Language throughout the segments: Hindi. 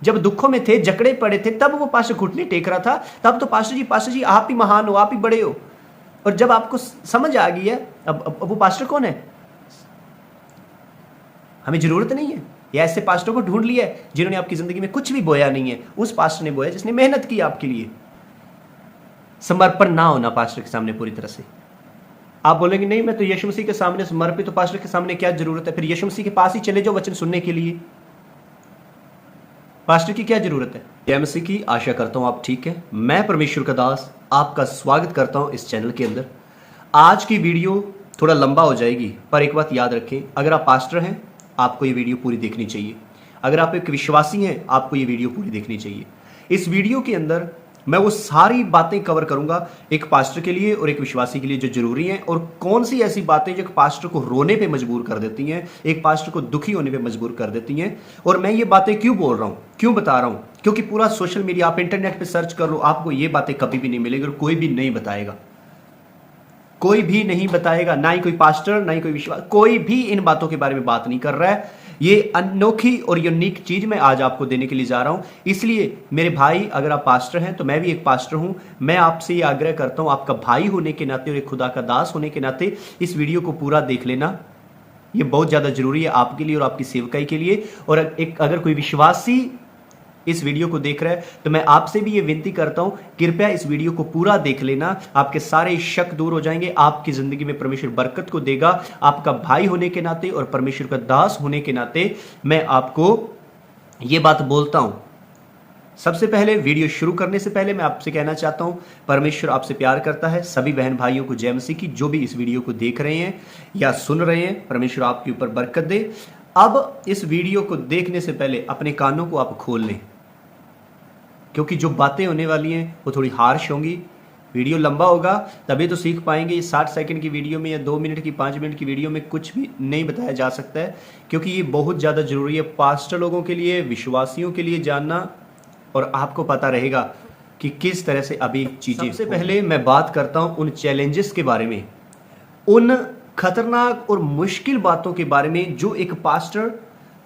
जब दुखों में थे, जकड़े पड़े थे, तब वो पास्टर घुटने टेक रहा था। तब तो पास्टर जी आप ही महान हो, आप ही बड़े हो। और जब आपको समझ आ गई है, अब वो पास्टर कौन है? हमें जरूरत नहीं है, या ऐसे पास्टरों को ढूंढ लिया है जिन्होंने आपकी जिंदगी में कुछ भी बोया नहीं है। उस पास्टर ने बोया जिसने मेहनत की आपके लिए। समर्पण ना होना पास्टर के सामने पूरी तरह से। आप बोलेंगे नहीं, मैं तो यीशु मसीह के सामने समर्पित, तो पास्टर के सामने क्या जरूरत है? फिर यीशु मसीह के पास ही चले जाओ वचन सुनने के लिए। पास्टर की क्या जरूरत है? जय मसीह की। आशा करता हूं आप ठीक है। मैं परमेश्वर का दास आपका स्वागत करता हूं इस चैनल के अंदर। आज की वीडियो थोड़ा लंबा हो जाएगी, पर एक बात याद रखें, अगर आप पास्टर हैं आपको ये वीडियो पूरी देखनी चाहिए। अगर आप एक विश्वासी हैं आपको ये वीडियो पूरी देखनी चाहिए। इस वीडियो के अंदर मैं वो सारी बातें कवर करूंगा एक पास्टर के लिए और एक विश्वासी के लिए जो जरूरी हैं, और कौन सी ऐसी बातें जो एक पास्टर को रोने पे मजबूर कर देती हैं, एक पास्टर को दुखी होने पे मजबूर कर देती हैं। और मैं ये बातें क्यों बोल रहा हूं, क्यों बता रहा हूं? क्योंकि पूरा सोशल मीडिया, आप इंटरनेट पे सर्च कर लो, आपको ये बातें कभी भी नहीं मिलेगी और कोई भी नहीं बताएगा। कोई भी नहीं बताएगा, ना ही कोई पास्टर, ना ही कोई विश्वास, कोई भी इन बातों के बारे में बात नहीं कर रहा है। ये अनोखी और यूनिक चीज मैं आज आपको देने के लिए जा रहा हूं। इसलिए मेरे भाई, अगर आप पास्टर हैं तो मैं भी एक पास्टर हूं, मैं आपसे ये आग्रह करता हूं, आपका भाई होने के नाते और एक खुदा का दास होने के नाते इस वीडियो को पूरा देख लेना। ये बहुत ज्यादा जरूरी है आपके लिए और आपकी सेवकाई के लिए। और अगर कोई विश्वासी इस वीडियो को देख रहा है तो मैं आपसे भी ये विनती करता हूं, कृपया इस वीडियो को पूरा देख लेना। आपके सारे शक दूर हो जाएंगे, आपकी जिंदगी में परमेश्वर बरकत को देगा। आपका भाई होने के नाते और परमेश्वर का दास होने के नाते मैं आपको ये बात बोलता हूं। सबसे पहले वीडियो शुरू करने से पहले मैं आपसे कहना चाहता हूं, परमेश्वर आपसे प्यार करता है। सभी बहन भाइयों को जय मसीह की, जो भी इस वीडियो को देख रहे हैं या सुन रहे हैं, परमेश्वर आपके ऊपर बरकत दे। अब इस वीडियो को देखने से पहले अपने कानों को आप खोल लें, क्योंकि जो बातें होने वाली हैं वो थोड़ी हार्श होंगी। वीडियो लंबा होगा तभी तो सीख पाएंगे। ये 60 सेकंड की वीडियो में या 2 मिनट की, 5 मिनट की वीडियो में कुछ भी नहीं बताया जा सकता है, क्योंकि ये बहुत ज़्यादा जरूरी है पास्टर लोगों के लिए, विश्वासियों के लिए जानना। और आपको पता रहेगा कि किस तरह से अभी चीज़ें। सबसे पहले मैं बात करता हूँ उन चैलेंजेस के बारे में, उन खतरनाक और मुश्किल बातों के बारे में जो एक पास्टर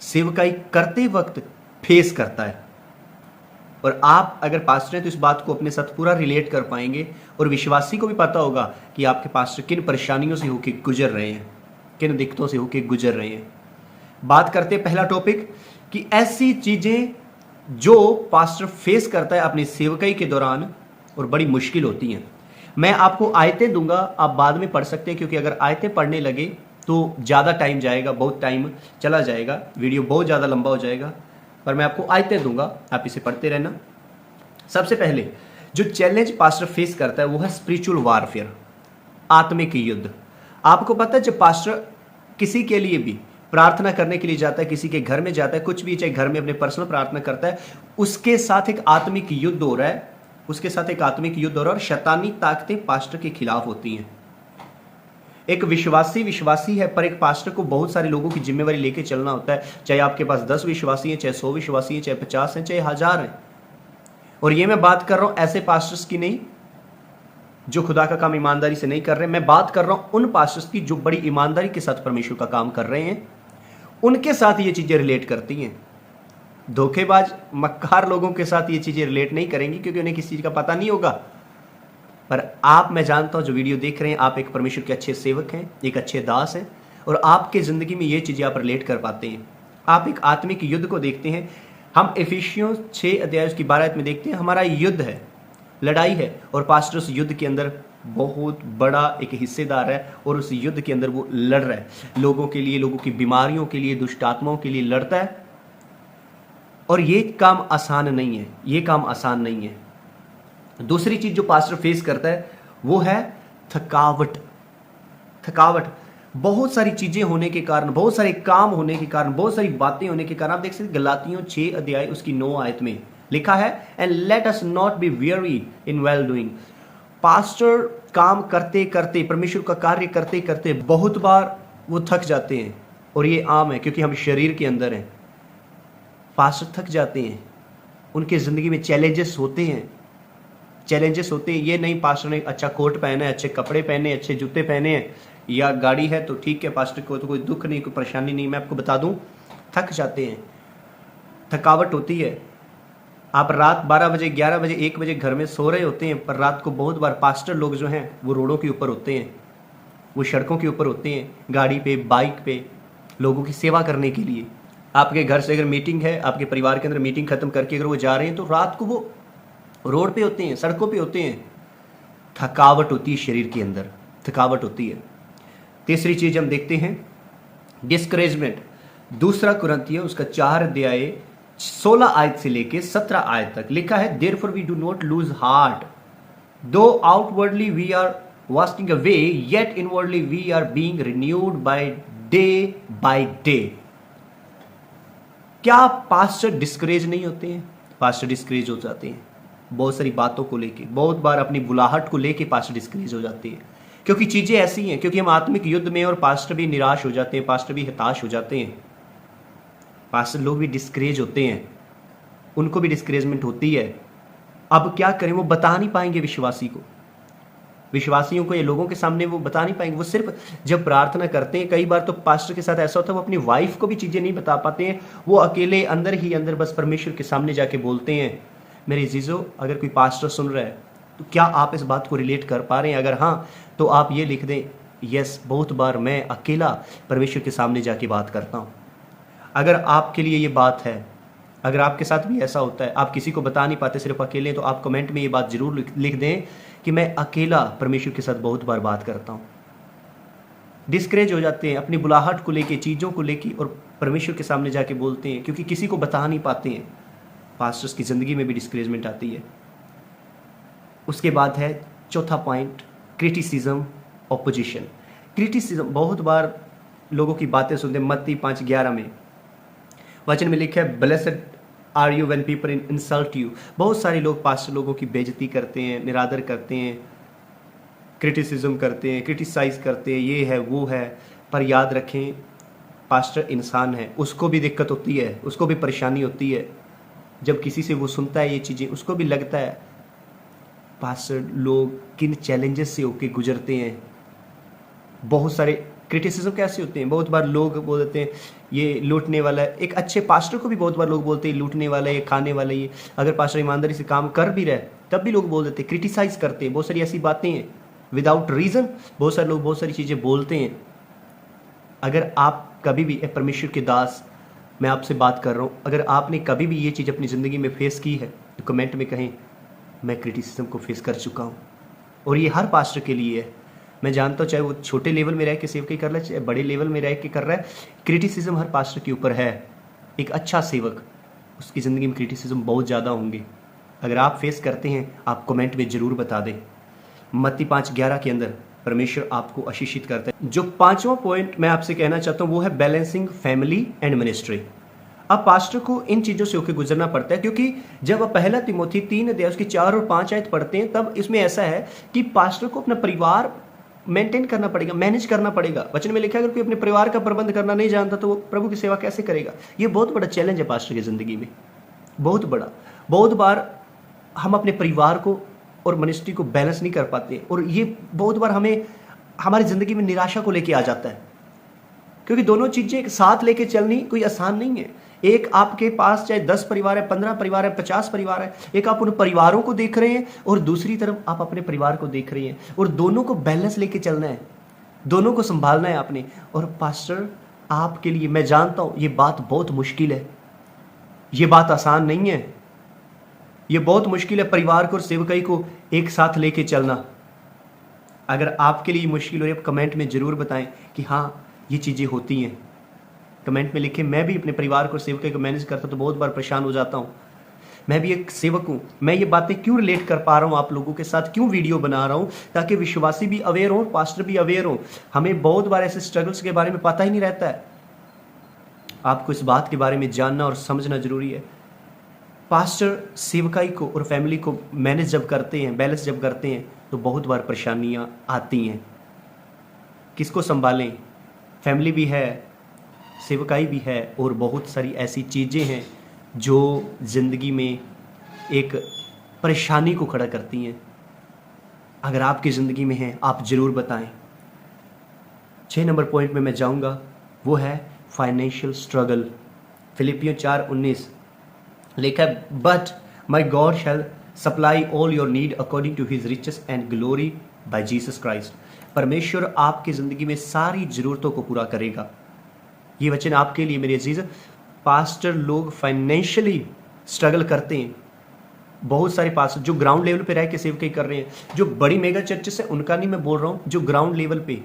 सेवकाई करते वक्त फेस करता है। और आप अगर पास्टर हैं तो इस बात को अपने साथ पूरा रिलेट कर पाएंगे, और विश्वासी को भी पता होगा कि आपके पास्टर किन परेशानियों से होकर गुजर रहे हैं, किन दिक्कतों से होकर गुजर रहे हैं। बात करते हैं पहला टॉपिक कि ऐसी चीजें जो पास्टर फेस करता है अपनी सेवकाई के दौरान और बड़ी मुश्किल होती हैं। मैं आपको आयतें दूंगा, आप बाद में पढ़ सकते हैं, क्योंकि अगर आयतें पढ़ने लगे तो ज़्यादा टाइम जाएगा, बहुत टाइम चला जाएगा, वीडियो बहुत ज़्यादा लंबा हो जाएगा। पर मैं आपको आयतें दूंगा, आप इसे पढ़ते रहना। सबसे पहले जो चैलेंज पास्टर फेस करता है वो है स्पिरिचुअल वारफेयर, आत्मिक युद्ध। आपको पता है जब पास्टर किसी के लिए भी प्रार्थना करने के लिए जाता है, किसी के घर में जाता है, कुछ भी, चाहे घर में अपने पर्सनल प्रार्थना करता है, उसके साथ एक आत्मिक युद्ध हो रहा है, उसके साथ एक आत्मिक युद्ध हो रहा है। और शैतानी ताकतें पास्टर के खिलाफ होती हैं। एक विश्वासी है, पर एक पास्टर को बहुत सारे लोगों की जिम्मेवारी लेके चलना होता है। चाहे आपके पास 10 विश्वासी हैं, चाहे 100 विश्वासी हैं, चाहे 50 हैं, चाहे 1000 हैं। और ये मैं बात कर रहा हूं ऐसे पास्टर्स की नहीं जो खुदा का काम ईमानदारी से नहीं कर रहे। मैं बात कर रहा हूं उन पास्टर्स की जो बड़ी ईमानदारी के साथ परमेश्वर का काम कर रहे हैं। उनके साथ ये चीजें रिलेट करती हैं। धोखेबाज, मक्कार लोगों के साथ ये चीजें रिलेट नहीं करेंगी, क्योंकि उन्हें किसी चीज का पता नहीं होगा। पर आप, मैं जानता हूं जो वीडियो देख रहे हैं, आप एक परमेश्वर के अच्छे सेवक हैं, एक अच्छे दास हैं, और आपके जिंदगी में ये चीजें आप रिलेट कर पाते हैं। आप एक आत्मिक युद्ध को देखते हैं। हम इफिसियों 6 अध्याय उसकी 12 आयत में देखते हैं, हमारा युद्ध है, लड़ाई है, और पास्टर उस युद्ध के अंदर बहुत बड़ा एक हिस्सेदार है, और उस युद्ध के अंदर वो लड़ रहा है, लोगों के लिए, लोगों की बीमारियों के लिए, दुष्ट आत्माओं के लिए लड़ता है। और ये काम आसान नहीं है, ये काम आसान नहीं है। दूसरी चीज जो पास्टर फेस करता है वो है थकावट। बहुत सारी चीजें होने के कारण, बहुत सारे काम होने के कारण, बहुत सारी बातें होने के कारण, आप देख सकते गलातियों 6 अध्याय उसकी 9 आयत में लिखा है, and let us not be weary in well doing. Pastor काम करते करते, परमेश्वर का कार्य करते करते बहुत बार वो थक जाते हैं, और ये आम है क्योंकि हम शरीर के अंदर हैं। पास्टर थक जाते हैं, उनके जिंदगी में चैलेंजेस होते हैं। ये नहीं पास्टर ने अच्छा कोट पहना है, अच्छे कपड़े पहने, अच्छे जूते पहने हैं, या गाड़ी है तो ठीक है, पास्टर को तो कोई दुख नहीं, कोई परेशानी नहीं। मैं आपको बता दूं, थक जाते हैं, थकावट होती है। आप रात 12 बजे, 11 बजे, 1 बजे घर में सो रहे होते हैं, पर रात को बहुत बार पास्टर लोग जो हैं वो रोडों के ऊपर होते हैं, वो सड़कों के ऊपर होते हैं, गाड़ी पे, बाइक पे, लोगों की सेवा करने के लिए। आपके घर से अगर मीटिंग है, आपके परिवार के अंदर मीटिंग खत्म करके अगर वो जा रहे हैं, तो रात को वो रोड पे होते हैं, सड़कों पे होते हैं। थकावट होती है शरीर के अंदर, थकावट होती है। तीसरी चीज हम देखते हैं, डिस्करेजमेंट। दूसरा कुरिन्थियों उसका 4 अध्याय 16 आयत से लेके 17 आयत तक लिखा है, therefore we do not lose heart, though outwardly we are wasting away, yet inwardly we are being renewed by day. क्या पास्टर डिस्करेज नहीं होते हैं? पास्टर डिस्करेज हो जाते हैं बहुत सारी बातों को लेके, बहुत बार अपनी बुलाहट को लेके पास्टर डिस्करेज हो जाते हैं, क्योंकि चीजें ऐसी हैं, क्योंकि हम आत्मिक युद्ध में, और पास्टर भी निराश हो जाते हैं, पास्टर भी हताश हो जाते हैं, पास्टर लोग भी डिस्करेज होते हैं, उनको भी डिस्करेजमेंट होती है। अब क्या करें? वो बता नहीं पाएंगे विश्वासियों को, ये लोगों के सामने वो बता नहीं पाएंगे। वो सिर्फ जब प्रार्थना करते हैं, कई बार तो पास्टर के साथ ऐसा होता है, वो अपनी वाइफ को भी चीजें नहीं बता पाते हैं, वो अकेले अंदर ही अंदर बस परमेश्वर के सामने जाके बोलते हैं। मेरे जीजो, अगर कोई पास्टर सुन रहा है तो क्या आप इस बात को रिलेट कर पा रहे हैं? अगर हाँ, तो आप ये लिख दें, यस, बहुत बार मैं अकेला परमेश्वर के सामने जाके बात करता हूँ। अगर आपके लिए ये बात है, अगर आपके साथ भी ऐसा होता है, आप किसी को बता नहीं पाते, सिर्फ अकेले, तो आप कमेंट में ये बात जरूर लिख दें कि मैं अकेला परमेश्वर के साथ बहुत बार बात करता हूँ। डिस्करेज हो जाते हैं अपनी बुलाहट को लेके, चीज़ों को लेके, और परमेश्वर के सामने जाके बोलते हैं, क्योंकि किसी को बता नहीं पाते हैं। पास्टर्स की ज़िंदगी में भी डिस्करेजमेंट आती है। उसके बाद है चौथा पॉइंट, क्रिटिसिज्म, ऑपोजिशन। क्रिटिसिज्म, बहुत बार लोगों की बातें सुनते हैं। मत्ती 5:11 में वचन में लिखा है, blessed are you when people insult you. बहुत सारे लोग पास्टर लोगों की बेइज्जती करते हैं, निरादर करते हैं, क्रिटिसिज्म करते हैं, क्रिटिसाइज करते हैं, ये है वो है। पर याद रखें, पास्टर इंसान है, उसको भी दिक्कत होती है, उसको भी परेशानी होती है। जब किसी से वो सुनता है ये चीज़ें, उसको भी लगता है पास्टर लोग किन चैलेंजेस से होके गुजरते हैं। बहुत सारे क्रिटिसिज्म कैसे होते हैं, बहुत बार लोग बोल देते हैं ये लूटने वाला है। एक अच्छे पास्टर को भी बहुत बार लोग बोलते हैं लूटने वाला है, ये खाने वाला है। ये अगर पास्टर ईमानदारी से काम कर भी रहे तब भी लोग बोल देते हैं, क्रिटिसाइज करते हैं। बहुत सारी ऐसी बातें हैं विदाउट रीज़न, बहुत सारे लोग बहुत सारी चीज़ें बोलते हैं। अगर आप कभी भी, परमेश्वर के दास, मैं आपसे बात कर रहा हूँ, अगर आपने कभी भी ये चीज़ अपनी ज़िंदगी में फेस की है तो कमेंट में कहें, मैं क्रिटिसिज्म को फेस कर चुका हूँ। और ये हर पास्टर के लिए है। मैं जानता हूँ, चाहे वो छोटे लेवल में रह के सेवकाई कर रहा है, चाहे बड़े लेवल में रह के कर रहा है, क्रिटिसिज्म हर पास्टर के ऊपर है। एक अच्छा सेवक, उसकी ज़िंदगी में क्रिटिसिज्म बहुत ज़्यादा होंगे। अगर आप फेस करते हैं, आप कमेंट में ज़रूर बता दें। मत्ती 5:11 के अंदर परमेश्वर आपको आशीषित करता है। जो 5वां पॉइंट मैं आपसे कहना चाहता हूँ वो है बैलेंसिंग फैमिली एंड मिनिस्ट्री। अब पास्टर को इन चीज़ों से होकर गुजरना पड़ता है, क्योंकि जब आप 1 तिमोथी 3 अध्याय उसकी 4 और 5 आयत पढ़ते हैं, तब इसमें ऐसा है कि पास्टर को अपना परिवार मेंटेन करना पड़ेगा, मैनेज करना पड़ेगा। वचन में लिखा है, अगर कोई अपने परिवार का प्रबंध करना नहीं जानता तो वो प्रभु की सेवा कैसे करेगा? ये बहुत बड़ा चैलेंज है पास्टर की ज़िंदगी में, बहुत बड़ा। बहुत बार हम अपने परिवार को और मिनिस्ट्री को बैलेंस नहीं कर पाते, और ये बहुत बार हमें हमारी ज़िंदगी में निराशा को लेके आ जाता है, क्योंकि दोनों चीज़ें एक साथ लेके चलनी कोई आसान नहीं है। एक आपके पास चाहे 10 परिवार है, 15 परिवार है, 50 परिवार है, एक आप उन परिवारों को देख रहे हैं और दूसरी तरफ आप अपने परिवार को देख रहे हैं, और दोनों को बैलेंस लेके चलना है, दोनों को संभालना है आपने। और पास्टर आपके लिए, मैं जानता हूँ ये बात बहुत मुश्किल है, ये बात आसान नहीं है, ये बहुत मुश्किल है परिवार को और सेवकाई को एक साथ लेके चलना। अगर आपके लिए मुश्किल हो रही है, आप कमेंट में ज़रूर बताएं कि हाँ ये चीज़ें होती हैं। कमेंट में लिखें, मैं भी अपने परिवार को, सेवकाई को मैनेज करता तो बहुत बार परेशान हो जाता हूँ, मैं भी एक सेवक हूँ। मैं ये बातें क्यों रिलेट कर पा रहा हूँ आप लोगों के साथ, क्यों वीडियो बना रहा हूँ, ताकि विश्वासी भी अवेयर हो, पास्टर भी अवेयर हो। हमें बहुत बार ऐसे स्ट्रगल्स के बारे में पता ही नहीं रहता है। आपको इस बात के बारे में जानना और समझना जरूरी है। पास्टर सेवकाई को और फैमिली को मैनेज जब करते हैं, बैलेंस जब करते हैं, तो बहुत बार परेशानियाँ आती हैं। किसको संभालें? फैमिली भी है, सेवकाई भी है, और बहुत सारी ऐसी चीज़ें हैं जो ज़िंदगी में एक परेशानी को खड़ा करती हैं। अगर आपकी ज़िंदगी में है, आप ज़रूर बताएं। 6 नंबर पॉइंट में मैं जाऊंगा, वो है फाइनेंशियल स्ट्रगल। फिलिपियों 4:19 लिखा है, but my God shall supply all your need according to his riches and glory by Jesus Christ. परमेश्वर आपकी ज़िंदगी में सारी ज़रूरतों को पूरा करेगा। ये वचन आपके लिए मेरे अजीज। पास्टर लोग फाइनेंशियली स्ट्रगल करते हैं। बहुत सारे पास्टर जो ग्राउंड लेवल पे रह के सेवकाई कर रहे हैं, जो बड़ी मेगा चर्चेस है उनका नहीं मैं बोल रहा हूँ, जो ग्राउंड लेवल पे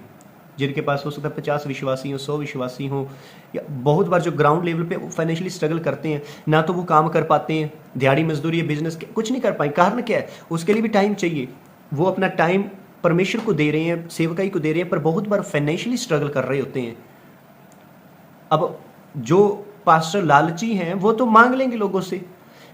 जिनके पास हो सकता है 50 विश्वासी हो, 100 विश्वासी हो, या बहुत बार जो ग्राउंड लेवल पे फाइनेंशियली स्ट्रगल करते हैं, ना तो वो काम कर पाते हैं, दिहाड़ी मजदूरी या बिजनेस कुछ नहीं कर पाए। कारण क्या है? उसके लिए भी टाइम चाहिए। वो अपना टाइम परमेश्वर को दे रहे हैं, सेवकाई को दे रहे हैं, पर बहुत बार फाइनेंशियली स्ट्रगल कर रहे होते हैं। अब जो पास्टर लालची हैं वो तो मांग लेंगे लोगों से,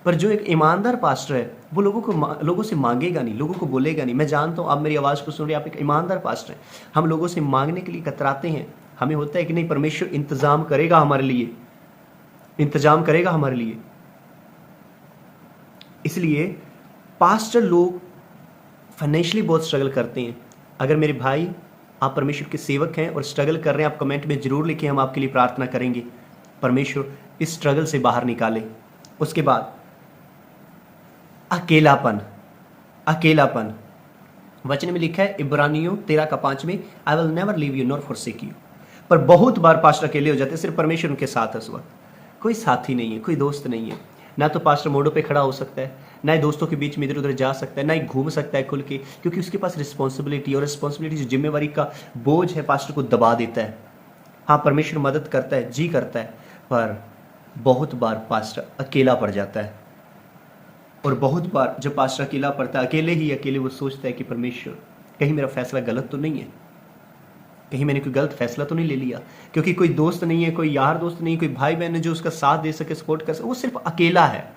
पर जो एक ईमानदार पास्टर है वो लोगों से मांगेगा नहीं, लोगों को बोलेगा नहीं। मैं जानता हूँ आप मेरी आवाज़ को सुन रहे, आप एक ईमानदार पास्टर हैं। हम लोगों से मांगने के लिए कतराते हैं। हमें होता है कि नहीं, परमेश्वर इंतजाम करेगा हमारे लिए, इंतजाम करेगा हमारे लिए। इसलिए पास्टर लोग फाइनेंशियली बहुत स्ट्रगल करते हैं। अगर मेरे भाई आप परमेश्वर के सेवक हैं और स्ट्रगल कर रहे हैं, आप कमेंट में जरूर लिखें, हम आपके लिए प्रार्थना करेंगे परमेश्वर इस स्ट्रगल से बाहर निकाले। उसके बाद अकेलापन, अकेलापन वचन में लिखा है इब्रानियों 13:5 में, I will never leave you nor forsake you. पर बहुत बार पास्टर अकेले हो जाते हैं, सिर्फ परमेश्वर उनके साथ है। उस वक्त कोई साथी नहीं है, कोई दोस्त नहीं है। ना तो पास्टर मोड़ों पे खड़ा हो सकता है, ना ही दोस्तों के बीच में इधर उधर जा सकता है, ना ही घूम सकता है खुल के, क्योंकि उसके पास रिस्पॉन्सिबिलिटी, और रिस्पॉन्सिबिलिटी जो जिम्मेवारी का बोझ है पास्टर को दबा देता है। हाँ, परमेश्वर मदद करता है, जी करता है, पर बहुत बार पास्टर अकेला पड़ जाता है। और बहुत बार जब पास्टर अकेला पड़ता है, अकेले ही अकेले वो सोचता है कि परमेश्वर कहीं मेरा फैसला गलत तो नहीं है, कहीं मैंने कोई गलत फैसला तो नहीं ले लिया, क्योंकि कोई दोस्त नहीं है, कोई यार दोस्त नहीं, कोई भाई बहन है जो उसका साथ दे सके, सपोर्ट कर सके। वो सिर्फ अकेला है,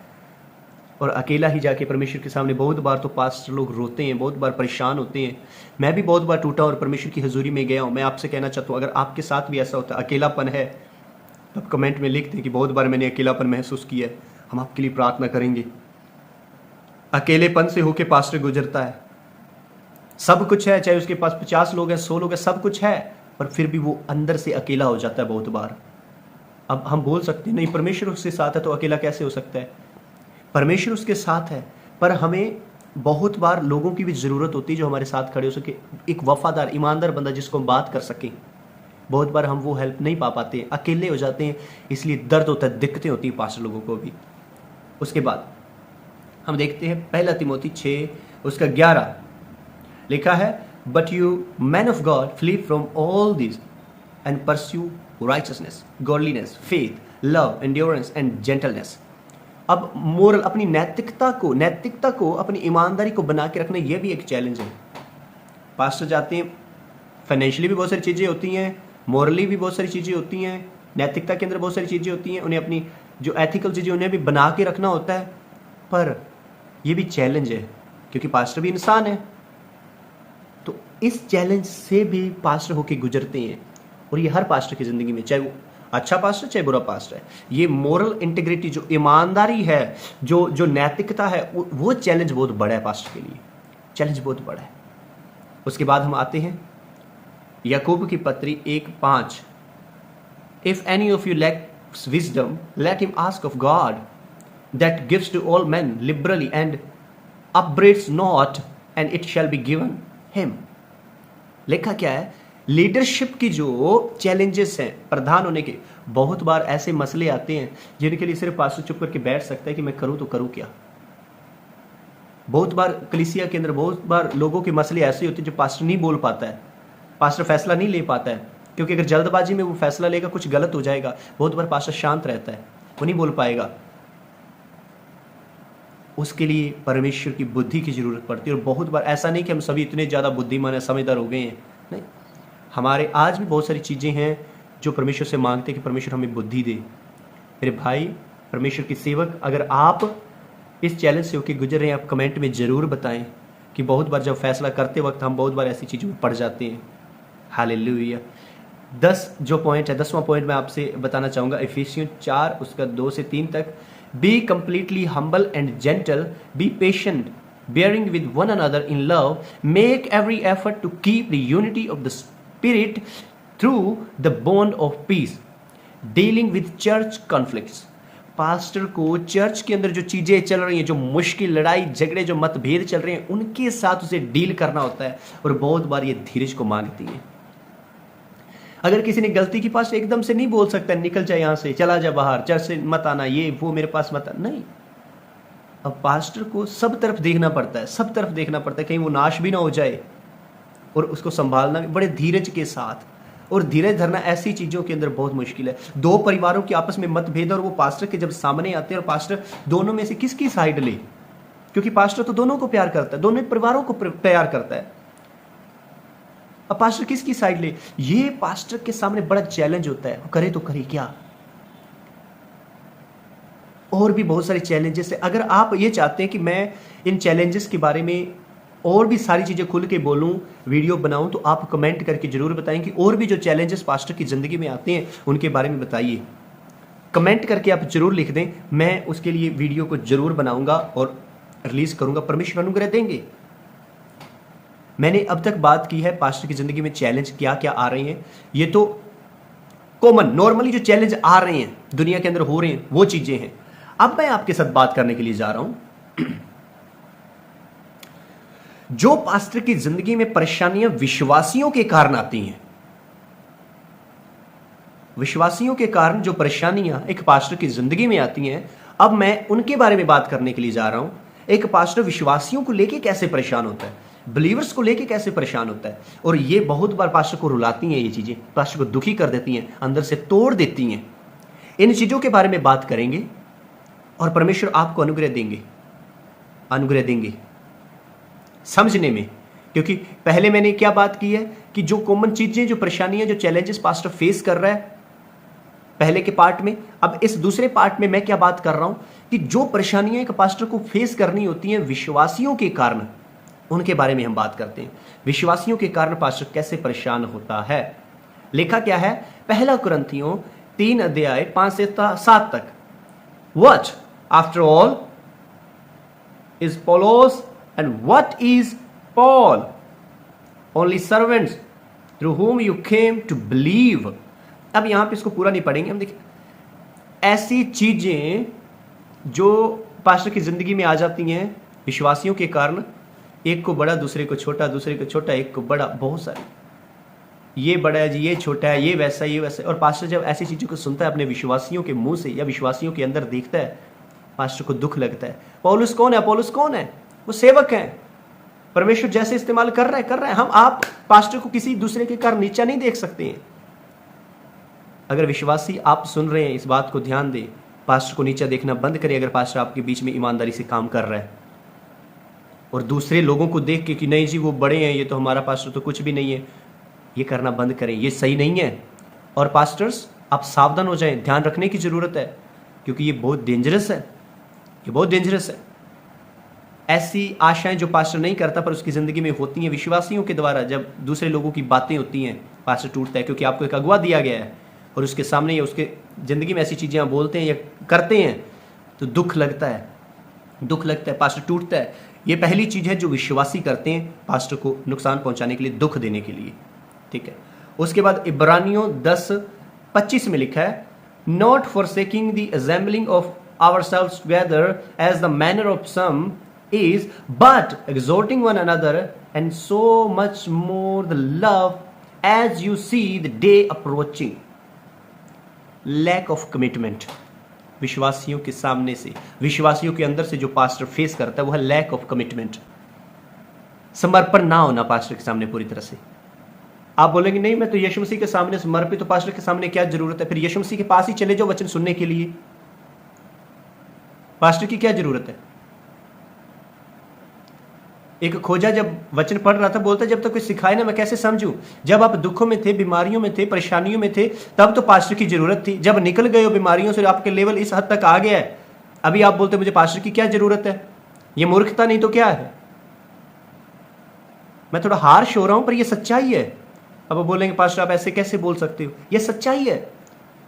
और अकेला ही जाके परमेश्वर के सामने बहुत बार तो पास्टर लोग रोते हैं, बहुत बार परेशान होते हैं। मैं भी बहुत बार टूटा और परमेश्वर की हजूरी में गया हूँ। मैं आपसे कहना चाहता हूँ, अगर आपके साथ भी ऐसा होता है, अकेलापन है, तब कमेंट में लिख दें कि बहुत बार मैंने अकेलापन महसूस किया है, हम आपके लिए प्रार्थना करेंगे। अकेलेपन से होके पास्टर गुजरता है, सब कुछ है, चाहे उसके पास 50 लोग हैं, 100 लोग हैं, सब कुछ है, पर फिर भी वो अंदर से अकेला हो जाता है बहुत बार। अब हम बोल सकते हैं नहीं, परमेश्वर उसके साथ है तो अकेला कैसे हो सकता है? परमेश्वर उसके साथ है, पर हमें बहुत बार लोगों की भी ज़रूरत होती है जो हमारे साथ खड़े हो सके, एक वफादार ईमानदार बंदा जिसको हम बात कर सकें। बहुत बार हम वो हेल्प नहीं पा पाते हैं, अकेले हो जाते हैं, इसलिए दर्द होता है, दिक्कतें होती हैं पास्टर लोगों को भी। उसके बाद हम देखते हैं 1 तिमोथी 6:11 लिखा है, but you man of God flee from all this and pursue righteousness, godliness, faith, love, endurance and gentleness. अब मोरल, अपनी नैतिकता को, अपनी ईमानदारी को बना के रखना, यह भी एक चैलेंज है। पास्टर जाते हैं, फाइनेंशियली भी बहुत सारी चीज़ें होती हैं, मॉरली भी बहुत सारी चीज़ें होती हैं, नैतिकता के अंदर बहुत सारी चीज़ें होती हैं, उन्हें अपनी जो एथिकल चीज़ें उन्हें भी बना के रखना होता है। पर यह भी चैलेंज है, क्योंकि पास्टर भी इंसान है। तो इस चैलेंज से भी पास्टर होके गुजरते हैं, और ये हर पास्टर की ज़िंदगी में, चाहे वो अच्छा पास्टर चाहे बुरा पास्टर है, ये मोरल इंटीग्रिटी, जो ईमानदारी है, जो नैतिकता है, वो चैलेंज बहुत बड़ा है पास्टर के लिए, चैलेंज बहुत बड़ा है। उसके बाद हम आते हैं याकूब की पत्री 1:5, if any of you lacks wisdom let him ask of God that gives to all men liberally and upbraids not and it shall be given him. लिखा क्या है? लीडरशिप की जो चैलेंजेस हैं, प्रधान होने के, बहुत बार ऐसे मसले आते हैं जिनके लिए सिर्फ पास्टर चुप करके बैठ सकता है कि मैं करूं तो करूं क्या। बहुत बार कलीसिया के अंदर बहुत बार लोगों के मसले ऐसे होते हैं जो पास्टर नहीं बोल पाता है, पास्टर फैसला नहीं ले पाता है, क्योंकि अगर जल्दबाजी में वो फैसला लेगा कुछ गलत हो जाएगा। बहुत बार पास्टर शांत रहता है, वो नहीं बोल पाएगा। उसके लिए परमेश्वर की बुद्धि की जरूरत पड़ती है। और बहुत बार ऐसा नहीं कि हम सभी इतने ज़्यादा बुद्धिमान है, समझदार हो गए हैं, नहीं, हमारे आज भी बहुत सारी चीज़ें हैं जो परमेश्वर से मांगते हैं कि परमेश्वर हमें बुद्धि दे। मेरे भाई, परमेश्वर के सेवक, अगर आप इस चैलेंज से होकर गुजर रहे हैं, आप कमेंट में ज़रूर बताएं कि बहुत बार जब फैसला करते वक्त हम बहुत बार ऐसी चीज़ों में पड़ जाते हैं। हालेलुया। 10वां पॉइंट मैं आपसे बताना चाहूँगा, इफिसियों 4 उसका 2 से 3 तक। Be completely humble and gentle, be patient, bearing with one another in love, make every effort to keep the unity of the Spirit through the bond of peace, dealing with church conflicts. Pastor को चर्च के अंदर जो चीजें चल रही हैं, जो मुश्किल लड़ाई झगड़े, जो मतभेद चल रहे हैं, उनके साथ उसे डील करना होता है। और बहुत बार ये धीरज को मांगती है। अगर किसी ने गलती की, पास एकदम से नहीं बोल सकता निकल जाए यहां से, चला जा बाहर, चर्च से मत आना, ये वो मेरे पास मत आना, नहीं। अब पास्टर को सब तरफ देखना पड़ता है, सब तरफ देखना पड़ता है, कहीं वो नाश भी ना हो जाए, और उसको संभालना बड़े धीरज के साथ। और धीरज धरना ऐसी चीजों के अंदर बहुत मुश्किल है। दो परिवारों के आपस में मतभेद, और वो पास्टर के जब सामने आते हैं, और पास्टर दोनों में से किसकी साइड ले, क्योंकि पास्टर तो दोनों को प्यार करता है, दोनों परिवारों को प्यार करता है। अब पास्टर किसकी साइड ले, ये पास्टर के सामने बड़ा चैलेंज होता है। करे तो करे क्या। और भी बहुत सारे चैलेंजेस है। अगर आप ये चाहते हैं कि मैं इन चैलेंजेस के बारे में और भी सारी चीजें खुल के बोलूं, वीडियो बनाऊं, तो आप कमेंट करके जरूर बताएं कि और भी जो चैलेंजेस पास्टर की जिंदगी में आते हैं उनके बारे में बताइए। कमेंट करके आप जरूर लिख दें, मैं उसके लिए वीडियो को जरूर बनाऊंगा और रिलीज करूंगा। परमेश्वर अनुग्रह देंगे। मैंने अब तक बात की है पास्टर की जिंदगी में चैलेंज क्या क्या आ रहे हैं। ये तो कॉमन नॉर्मली जो चैलेंज आ रहे हैं, दुनिया के अंदर हो रहे हैं, वो चीजें हैं। अब मैं आपके साथ बात करने के लिए जा रहा हूं जो पास्टर की जिंदगी में परेशानियां विश्वासियों के कारण आती हैं। विश्वासियों के कारण जो परेशानियां एक पास्टर की जिंदगी में आती हैं, अब मैं उनके बारे में बात करने के लिए जा रहा हूं। एक पास्टर विश्वासियों को लेके कैसे परेशान होता है, बिलीवर्स को लेके कैसे परेशान होता है। और ये बहुत बार पास्टर को रुलाती हैं, ये चीजें पास्टर को दुखी कर देती हैं, अंदर से तोड़ देती हैं। इन चीजों के बारे में बात करेंगे और परमेश्वर आपको अनुग्रह देंगे समझने में। क्योंकि पहले मैंने क्या बात की है कि जो कॉमन चीजें, जो परेशानियां, जो चैलेंजेस पास्टर फेस कर रहा है पहले के पार्ट में, अब इस दूसरे पार्ट में मैं क्या बात कर रहा हूं कि जो परेशानियां एक पास्टर को फेस करनी होती हैं विश्वासियों के कारण, उनके बारे में हम बात करते हैं। विश्वासियों के कारण पास्टर कैसे परेशान होता है। लिखा क्या है, पहला कुरिन्थियों 3 अध्याय 5 से 7 तक। What after all is Apollos and what is Paul? Only servants through whom you came to believe. अब यहां पे इसको पूरा नहीं पढ़ेंगे हम। देखिए ऐसी चीजें जो पास्टर की जिंदगी में आ जाती हैं विश्वासियों के कारण, एक को बड़ा, दूसरे को छोटा, दूसरे को छोटा, एक को बड़ा, बहुत सारे, ये बड़ा है जी, ये छोटा है, ये वैसा, ये वैसा। और पास्टर जब ऐसी चीजों को सुनता है अपने विश्वासियों के मुंह से या विश्वासियों के अंदर देखता है, पास्टर को दुख लगता है। पौलुस कौन है? पौलुस कौन है? वो सेवक हैं, परमेश्वर जैसे इस्तेमाल कर रहा है। हम आप पास्टर को किसी दूसरे के कारण नीचा नहीं देख सकते हैं। अगर विश्वासी आप सुन रहे हैं, इस बात को ध्यान दें, पास्टर को नीचा देखना बंद करें। अगर पास्टर आपके बीच में ईमानदारी से काम कर रहा है और दूसरे लोगों को देख के कि नहीं जी वो बड़े हैं, ये तो हमारा पास्टर तो कुछ भी नहीं है, ये करना बंद करें, ये सही नहीं है। और पास्टर्स आप सावधान हो जाएं, ध्यान रखने की जरूरत है, क्योंकि ये बहुत डेंजरस है, ये बहुत डेंजरस है। ऐसी आशाएं जो पास्टर नहीं करता पर उसकी जिंदगी में होती हैं विश्वासियों के द्वारा, जब दूसरे लोगों की बातें होती हैं पास्टर टूटता है, क्योंकि आपको एक अगुवा दिया गया है और उसके सामने या उसके जिंदगी में ऐसी चीजें आप बोलते हैं या करते हैं तो दुख लगता है, पास्टर टूटता है। ये पहली चीज है जो विश्वासी करते हैं पास्टर को नुकसान पहुंचाने के लिए, दुख देने के लिए, ठीक है। उसके बाद इब्रानियों 10:25 में लिखा है, not forsaking the assembling of ourselves together as the manner of some is, but exhorting one another, and so much more the love as you see the day approaching. Lack of commitment, विश्वासियों के सामने से, विश्वासियों के अंदर से जो पास्टर फेस करता है वो है लैक ऑफ कमिटमेंट, समर्पण ना होना पास्टर के सामने पूरी तरह से। आप बोलेंगे नहीं मैं तो यीशु मसीह के सामने समर्पित, तो पास्टर के सामने क्या जरूरत है? फिर यीशु मसीह के पास ही चले जाओ वचन सुनने के लिए, पास्टर की क्या जरूरत है? एक खोजा जब वचन पढ़ रहा था बोलता जब तक कोई सिखाए ना मैं कैसे समझूं। जब आप दुखों में थे, बीमारियों में थे, परेशानियों में थे, तब तो पास्टर की जरूरत थी। जब निकल गए हो बीमारियों से, आपके लेवल इस हद तक आ गया है, अभी आप बोलते मुझे पास्टर की क्या जरूरत है? ये मूर्खता नहीं तो क्या है? मैं थोड़ा हार्श हो रहा हूं पर यह सच्चाई है। अब बोलेंगे पास्टर आप ऐसे कैसे बोल सकते हो? यह सच्चाई है।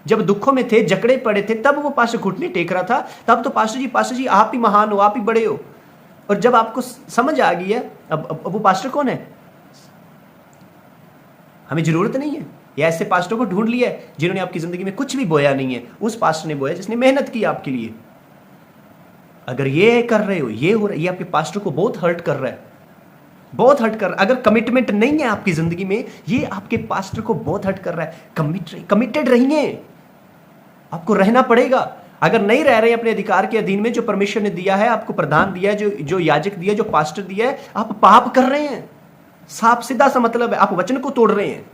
जब दुखों में थे, जकड़े पड़े थे, तब वो पास्टर घुटने टेक रहा था, तब तो पास्टर जी आप ही महान हो, आप ही बड़े हो। और जब आपको समझ आ गई है, अब वो पास्टर कौन है? हमें जरूरत नहीं है। या ऐसे पास्टरों को ढूंढ लिया है जिन्होंने आपकी जिंदगी में कुछ भी बोया नहीं है, उस पास्टर ने बोया जिसने मेहनत की आपके लिए। अगर ये कर रहे हो, ये हो रहा है, ये आपके पास्टर को बहुत हर्ट कर रहा है, बहुत हर्ट कर रहा है। अगर कमिटमेंट नहीं है आपकी जिंदगी में, ये आपके पास्टर को बहुत हर्ट कर रहा है। कमिटेड रहिए, आपको रहना पड़ेगा। अगर नहीं रह रहे अपने अधिकार के अधीन में जो परमेश्वर ने दिया है, आपको प्रधान दिया है, जो याजक दिया है, जो पास्टर दिया है, आप पाप कर रहे हैं। साफ सीधा सा मतलब है, आप वचन को तोड़ रहे हैं,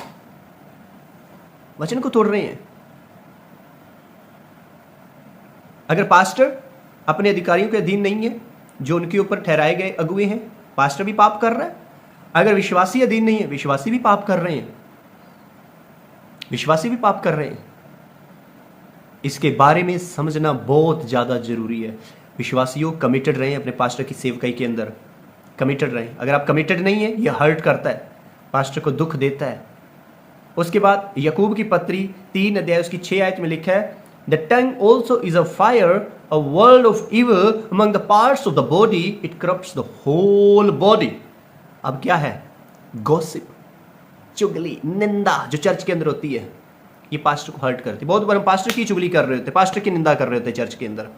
वचन को तोड़ रहे हैं। अगर पास्टर अपने अधिकारियों के अधीन नहीं है, जो उनके ऊपर ठहराए गए अगुए हैं, पास्टर भी पाप कर रहा है। अगर विश्वासी अधीन नहीं है, विश्वासी भी पाप कर रहे हैं, विश्वासी भी पाप कर रहे हैं। इसके बारे में समझना बहुत ज्यादा जरूरी है। विश्वासियों, कमिटेड रहें अपने पास्टर की सेवकाई के अंदर, कमिटेड रहें। अगर आप कमिटेड नहीं है, यह हर्ट करता है, पास्टर को दुख देता है। उसके बाद याकूब की पत्री 3 अध्याय उसकी 6 आयत में लिखा है, the tongue also is a fire, a world of evil among the parts of the body, it corrupts the whole body. अब क्या है? गॉसिप, चुगली, निंदा जो चर्च के अंदर होती है, ये पास्टर को हर्ट करती है। बहुत बार हम पास्टर की चुगली कर रहे होते, पास्टर की निंदा कर रहे होते चर्च के अंदर,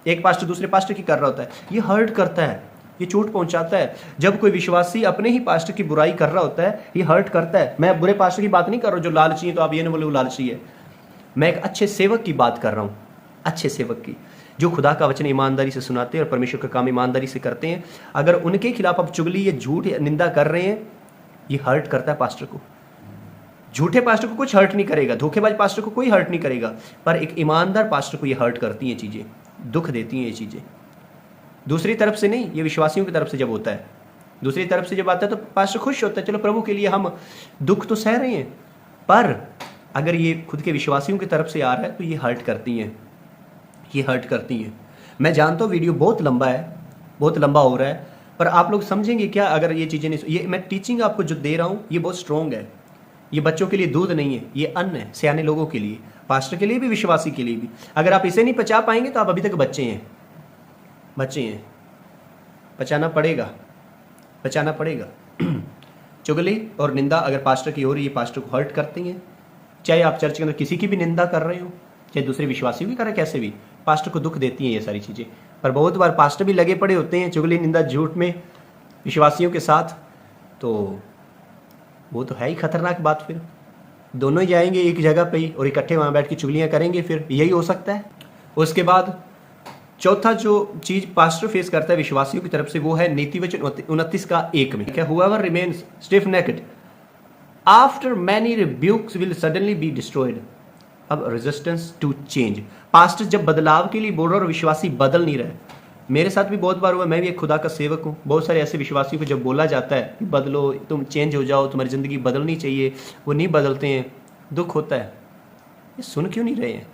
एक पास्टर दूसरे पास्टर की कर रहा होता है, ये हर्ट करता है, ये चोट पहुंचाता है। जब कोई विश्वासी अपने ही पास्टर की बुराई कर रहा होता है, ये हर्ट करता है। मैं बुरे पास्टर की बात नहीं कर रहा हूं जो लालची है, तो आप ये नहीं बोले वो लालची है। मैं एक अच्छे सेवक की बात कर रहा हूं, अच्छे सेवक की, जो खुदा का वचन ईमानदारी से सुनाते हैं और परमेश्वर का काम ईमानदारी से करते हैं। अगर उनके खिलाफ आप चुगली या झूठ या निंदा कर रहे हैं, ये हर्ट करता है पास्टर को। झूठे पास्टर को कुछ हर्ट नहीं करेगा, धोखेबाज पास्टर को कोई हर्ट नहीं करेगा, पर एक ईमानदार पास्टर को ये हर्ट करती हैं चीजें, दुख देती हैं ये चीजें। दूसरी तरफ से नहीं, ये विश्वासियों की तरफ से जब होता है, दूसरी तरफ से जब आता है तो पास्टर खुश होता है, चलो प्रभु के लिए हम दुख तो सह रहे हैं। पर अगर ये खुद के विश्वासियों की तरफ से आ रहा है तो ये हर्ट करती हैं, ये हर्ट करती हैं। मैं जानता हूँ वीडियो बहुत लंबा है, बहुत लंबा हो रहा है, पर आप लोग समझेंगे क्या अगर ये चीज़ें नहीं। ये मैं टीचिंग आपको जो दे रहा हूँ ये बहुत स्ट्रॉन्ग है, ये बच्चों के लिए दूध नहीं है, ये अन्न है, सियाने लोगों के लिए, पास्टर के लिए भी, विश्वासी के लिए भी। अगर आप इसे नहीं पचा पाएंगे तो आप अभी तक बच्चे हैं, बच्चे हैं। पचाना पड़ेगा, पचाना पड़ेगा। चुगली और निंदा अगर पास्टर की हो रही है, पास्टर को हर्ट करती हैं। चाहे आप चर्च के अंदर किसी की भी निंदा कर रहे हो, चाहे दूसरे विश्वासी भी कर रहे, कैसे भी पास्टर को दुख देती हैं ये सारी चीज़ें। पर बहुत बार पास्टर भी लगे पड़े होते हैं चुगली, निंदा, झूठ में विश्वासियों के साथ, तो वो तो है ही खतरनाक बात। फिर दोनों ही जाएंगे एक जगह पे ही और इकट्ठे वहाँ बैठ के चुगलियाँ करेंगे, फिर यही हो सकता है। उसके बाद चौथा जो चीज पास्टर फेस करता है विश्वासियों की तरफ से, वो है नीति वचन 29:1 में क्या, whoever remains stiff necked after many rebukes will suddenly be destroyed। अब रेजिस्टेंस टू चेंज, पास्टर जब बदलाव के लिए बोल रहा और विश्वासी बदल नहीं रहे। मेरे साथ भी बहुत बार हुआ, मैं भी एक खुदा का सेवक हूँ। बहुत सारे ऐसे विश्वासियों को जब बोला जाता है कि बदलो, तुम चेंज हो जाओ, तुम्हारी ज़िंदगी बदलनी चाहिए, वो नहीं बदलते हैं, दुख होता है। ये सुन क्यों नहीं रहे हैं?